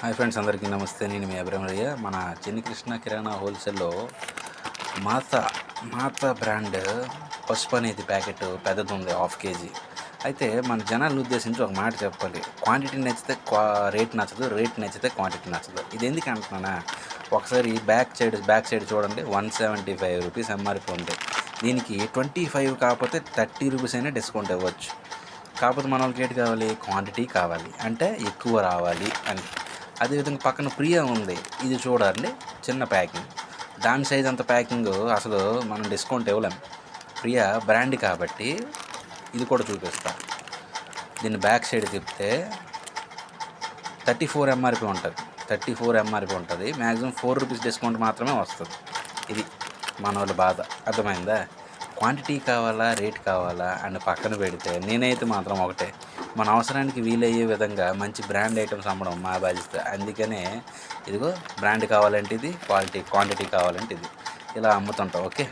Hi friends, అందరికీ నమస్తే. నేను మీ అభిరామయ్య. మన చెన్ని కృష్ణ కిరాణా హోల్సేల్లో మాత మాత బ్రాండ్ పసుపు అనేది ప్యాకెట్ పెద్దది ఉంది, 1/2 కేజీ. అయితే మన జనాలను ఉద్దేశించి ఒక మాట చెప్పాలి. క్వాంటిటీ నచ్చితే రేట్ నచ్చదు, రేట్ నచ్చితే క్వాంటిటీ నచ్చదు. ఇది ఎందుకు అంటున్నానా, ఒకసారి బ్యాక్ సైడ్ చూడండి. 175 రూపీస్ ఎంఆర్పి ఉంది. దీనికి 25 కాకపోతే 30 రూపీస్ అయినా డిస్కౌంట్ ఇవ్వచ్చు. కాకపోతే మన వాళ్ళకి ఏంటి కావాలి, క్వాంటిటీ కావాలి, అంటే ఎక్కువ రావాలి అని. అదేవిధంగా పక్కన ప్రియా ఉంది, ఇది చూడండి, చిన్న ప్యాకింగ్. దాని సైజ్ అంత ప్యాకింగ్ అసలు మనం డిస్కౌంట్ ఇవ్వలేం. ప్రియా బ్రాండ్ కాబట్టి ఇది కూడా చూపిస్తా. దీన్ని బ్యాక్ సైడ్ తిప్పితే 34 ఎంఆర్పి ఉంటుంది. 34 ఎంఆర్పి ఉంటుంది. మ్యాక్సిమం 4 రూపీస్ డిస్కౌంట్ మాత్రమే వస్తుంది. ఇది మన వాళ్ళ బాధ. అర్థమైందా? క్వాంటిటీ కావాలా, రేట్ కావాలా అని పక్కన పెడితే నేనైతే మాత్రం ఒకటే, మన అవసరానికి వీలయ్యే విధంగా మంచి బ్రాండ్ ఐటమ్స్ అమ్మడం మా బాధ్యత. అందుకనే ఇదిగో, బ్రాండ్ కావాలంటే ఇది, క్వాంటిటీ కావాలంటే ఇది, ఇలా అమ్ముతుంటాం. ఓకే.